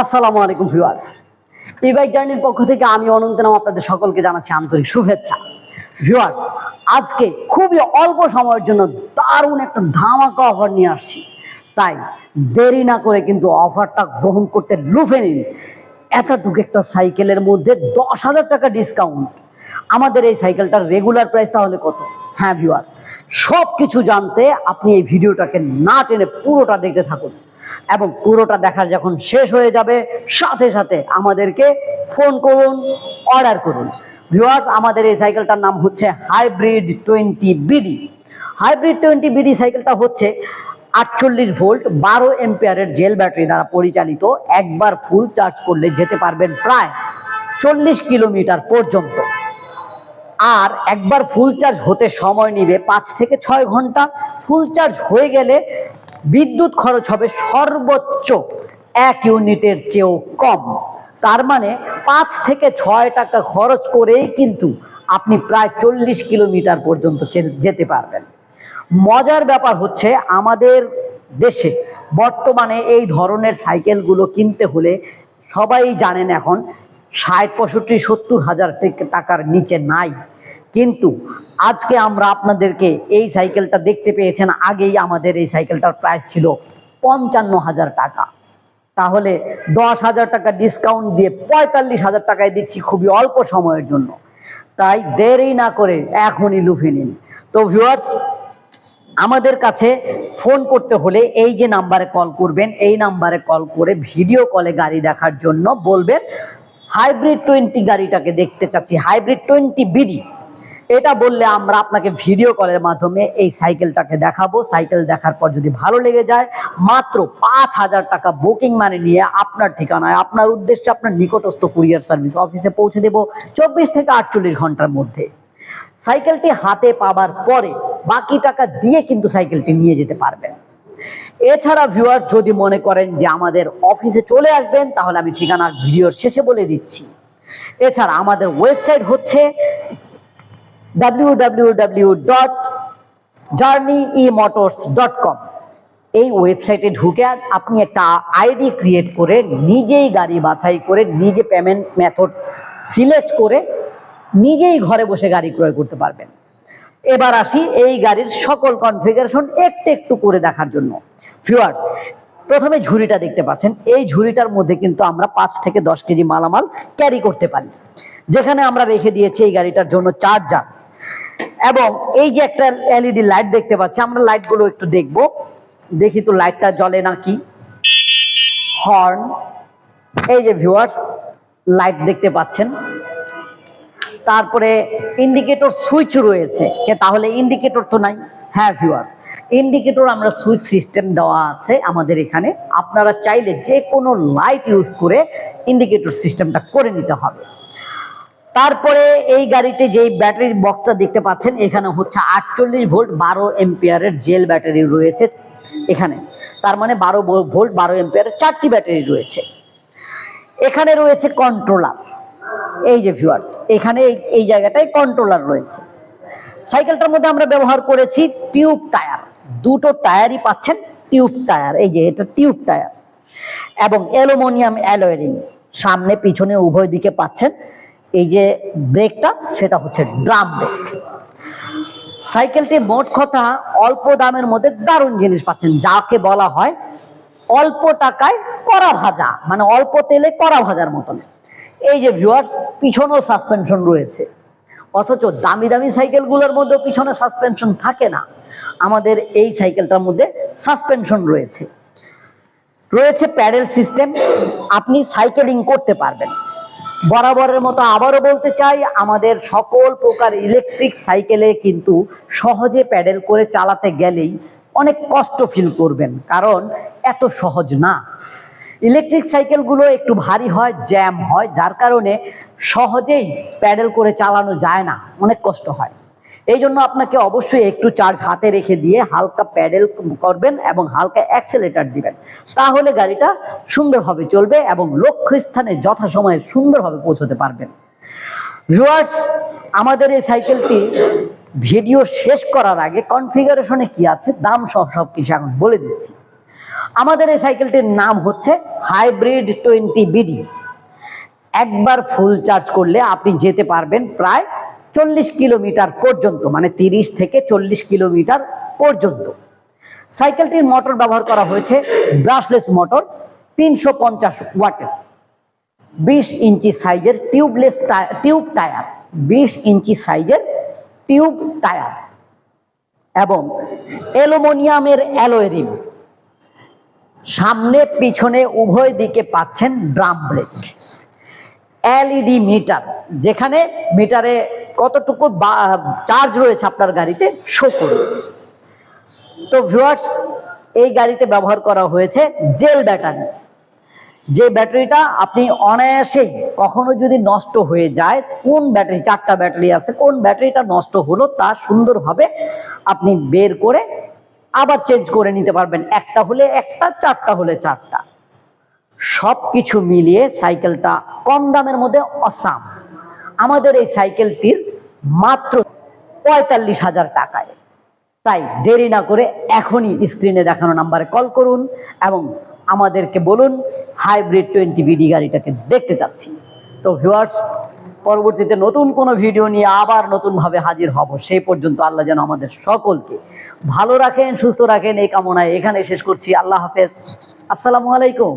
আসসালামু আলাইকুম viewers, e-bike জার্নির পক্ষ থেকে আমি অনন্ত নাম আপনাদের সকলকে জানাচ্ছি আন্তরিক শুভেচ্ছা। ভিউয়ার্স, আজকে খুবই অল্প সময়ের জন্য দারুণ একটা ধামাকা অফার নিয়ে আসছি, তাই দেরি না করে কিন্তু অফারটা গ্রহণ করতে লুফে নিন। এতটুকু একটা সাইকেলের মধ্যে 10,000 টাকা ডিসকাউন্ট। আমাদের এই সাইকেলটার রেগুলার প্রাইস তাহলে কত? হ্যাঁ ভিউয়ার্স, সব কিছু জানতে আপনি এই ভিডিওটাকে না টেনে পুরোটা দেখতে থাকুন এবং পুরোটা দেখার যখন শেষ হয়ে যাবে সাথে সাথে আমাদেরকে ফোন করুন, অর্ডার করুন। ভিউয়ার্স, আমাদের এই সাইকেলটার নাম হচ্ছে হাইব্রিড 20BD। হাইব্রিড 20BD সাইকেলটা হচ্ছে 48 ভোল্ট 12 এম্পিয়ারের জেল ব্যাটারি দ্বারা পরিচালিত। একবার ফুল চার্জ করলে যেতে পারবেন প্রায় 40 কিলোমিটার পর্যন্ত। আর একবার ফুল চার্জ হতে সময় নেবে 5 থেকে 6 ঘন্টা। ফুল চার্জ হয়ে গেলে বিদ্যুৎ খরচ হবে সর্বোচ্চ 1 ইউনিটের চেয়েও কম। তার মানে 5 থেকে 6 টাকা খরচ করেই কিন্তু আপনি প্রায় 40 কিলোমিটার পর্যন্ত যেতে পারবেন। মজার ব্যাপার হচ্ছে, আমাদের দেশে বর্তমানে এই ধরনের সাইকেলগুলো কিনতে হলে সবাই জানেন এখন 60, 65, 70 হাজার টাকার নিচে নাই। কিন্তু আজকে আমরা আপনাদেরকে এই সাইকেলটা দেখতে পেয়েছেন, আগেই আমাদের এই সাইকেলটার প্রাইস ছিল 55,000 টাকা। তাহলে 10,000 টাকা ডিসকাউন্ট দিয়ে 45,000 টাকায় দিচ্ছি খুবই অল্প সময়ের জন্য। তাই দেরি না করে এখনই লুফে নিন। তো ভিউয়ার্স, আমাদের কাছে ফোন করতে হলে এই যে নাম্বারে কল করবেন, এই নাম্বারে কল করে ভিডিও কলে গাড়ি দেখার জন্য বলবেন হাইব্রিড 20 গাড়িটাকে দেখতে চাচ্ছি, হাইব্রিড 20BD। এটা বললে আমরা আপনাকে ভিডিও কলের মাধ্যমে এই সাইকেলটাকে দেখাবো। সাইকেল দেখার পর যদি ভালো লেগে যায় মাত্র 5,000 টাকা বুকিং মানি নিয়ে আপনার ঠিকানায়, আপনার উদ্দেশ্যে, আপনার নিকটস্থ কুরিয়ার সার্ভিস অফিসে পৌঁছে দেব 24 থেকে 48 ঘন্টার মধ্যে। সাইকেলটি হাতে পাবার পরে বাকি টাকা দিয়ে কিন্তু সাইকেলটি নিয়ে যেতে পারবেন। এছাড়া ভিউয়ার্স, যদি মনে করেন যে আমাদের অফিসে চলে আসবেন, তাহলে আমি ঠিকানা ভিডিওর শেষে বলে দিচ্ছি। এছাড়া আমাদের ওয়েবসাইট হচ্ছে www.journeymotors.com। এই ওয়েবসাইটে ঢুকে আপনি একটা আইডি ক্রিয়েট করে নিজেই গাড়ি বাছাই করে, নিজে পেমেন্ট মেথড সিলেক্ট করে নিজেই ঘরে বসে গাড়ি ক্রয় করতে পারবেন। এবার আসি এই গাড়ির সকল কনফিগারেশন একটু একটু করে দেখার জন্য। ভিউয়ার্স, প্রথমে ঝুড়িটা দেখতে পাচ্ছেন। এই ঝুড়িটার মধ্যে কিন্তু আমরা 5 থেকে 10 কেজি মালামাল ক্যারি করতে পারি। যেখানে আমরা রেখে দিয়েছি এই গাড়িটার জন্য চার্জার এবং এই যে একটা এলইডি লাইট দেখতে পাচ্ছি। আমরা লাইটগুলো একটু দেখবো, দেখি তো লাইটটা জ্বলে নাকি। হর্ন, এই যে ভিউয়ার্স লাইট দেখতে পাচ্ছেন। তারপরে ইন্ডিকেটর সুইচ রয়েছে, তাহলে ইন্ডিকেটর তো নাই। হ্যাঁ ভিউয়ার্স, ইন্ডিকেটর আমরা সুইচ সিস্টেম দেওয়া আছে আমাদের এখানে। আপনারা চাইলে যে কোনো লাইট ইউজ করে ইন্ডিকেটর সিস্টেমটা করে নিতে হবে। তারপরে এই গাড়িতে যেই ব্যাটারির বক্সটা দেখতে পাচ্ছেন, এখানে হচ্ছে 48 ভোল্ট 12 এম্পিয়ারের জেল ব্যাটারি রয়েছে এখানে। তার মানে 12 ভোল্ট 12 এম্পিয়ারের 4টি ব্যাটারি রয়েছে। এখানে রয়েছে কন্ট্রোলার। এই যে ভিউয়ার্স, এখানে এই জায়গাটায় কন্ট্রোলার রয়েছে। সাইকেলটার মধ্যে আমরা ব্যবহার করেছি টিউব টায়ার। দুটো টায়ারই পাচ্ছেন টিউব টায়ার। এই যে এটা টিউব টায়ার এবং অ্যালুমিনিয়াম অ্যালয় রিং। সামনে পিছনে উভয় দিকে পাচ্ছেন। এই যে ব্রেকটা, সেটা হচ্ছে ড্রাম ব্রেক। সাইকেলটি মোট কথা অল্প দামের মধ্যে দারুণ জিনিস পাচ্ছেন, যাকে বলা হয় অল্প টাকায় কড়া ভাজা, মানে অল্প তেলে কড়া ভাজার মতন। এই যে ভিউয়ার্স, পিছনেও সাসপেনশন রয়েছে, অথচ দামি দামি সাইকেলগুলোর মধ্যে পিছনে সাসপেনশন থাকে না। আমাদের এই সাইকেলটার মধ্যে সাসপেনশন রয়েছে। রয়েছে প্যাডেল সিস্টেম, আপনি সাইকেলিং করতে পারবেন। বরাবরের মতো আবারও বলতে চাই, আমাদের সকল প্রকার ইলেকট্রিক সাইকেলে কিন্তু সহজে প্যাডেল করে চালাতে গেলেই অনেক কষ্ট ফিল করবেন, কারণ এত সহজ না। ইলেকট্রিক সাইকেলগুলো একটু ভারী হয়, জ্যাম হয়, যার কারণে সহজেই প্যাডেল করে চালানো যায় না, অনেক কষ্ট হয়। এই জন্য আপনাকে অবশ্যই একটু চার্জ হাতে রেখে দিয়ে হালকা প্যাডেল করবেন এবং হালকা অ্যাক্সেলেটার দিবেন, তাহলে গাড়িটা সুন্দরভাবে চলবে এবং লক্ষ্যস্থানে যথাসময়ে সুন্দরভাবে পৌঁছতে পারবেন। ভিউয়ার্স, আমাদের এই সাইকেলটি ভিডিও শেষ করার আগে কনফিগারেশনে কি আছে, দাম সব কিছু এখন বলে দিচ্ছি। আমাদের এই সাইকেলটির নাম হচ্ছে হাইব্রিড 20BD। একবার ফুল চার্জ করলে আপনি যেতে পারবেন প্রায় 40 কিলোমিটার পর্যন্ত, মানে 30 থেকে 40 কিলোমিটার পর্যন্ত। সাইকেলটির মোটর ব্যবহার করা হয়েছে ব্রাশলেস মোটর, 350 ওয়াটের, 20 ইঞ্চি সাইজের টিউব টায়ার, 20 ইঞ্চি সাইজের টিউব টায়ার এবং অ্যালুমিনিয়ামের অ্যালয় রিম। সামনে পিছনে উভয় দিকে পাচ্ছেন ড্রাম ব্রেক। এলইডি মিটার, যেখানে মিটারে কতটুকু চার্জ রয়েছে আপনার গাড়িতে শো করবে। তো ভিউয়ার্স, এই গাড়িতে ব্যবহার করা হয়েছে জেল ব্যাটারি, যে ব্যাটারিটা আপনি অনায়াসেই, কখনো যদি নষ্ট হয়ে যায়, কোন ব্যাটারি, 4টা ব্যাটারি আছে, কোন ব্যাটারিটা নষ্ট হলো তা সুন্দরভাবে আপনি বের করে আবার চেঞ্জ করে নিতে পারবেন। একটা হলে একটা, 4টা হলে 4টা। সবকিছু মিলিয়ে সাইকেলটা কম দামের মধ্যে অসাম। আমাদের এই সাইকেলটির মাত্র 45,000 টাকায়। তাই দেরি না করে এখনই স্ক্রিনে দেখানো নাম্বারে কল করুন এবং আমাদেরকে বলুন হাইব্রিড 20BD গাড়িটাকে দেখতে চাচ্ছি। তো ভিউয়ার্স, পরবর্তীতে নতুন কোনো ভিডিও নিয়ে আবার নতুনভাবে হাজির হব। সেই পর্যন্ত আল্লাহ যেন আমাদের সকলকে ভালো রাখেন, সুস্থ রাখেন, এই কামনায় এখানে শেষ করছি। আল্লাহ হাফেজ, আসসালামু আলাইকুম।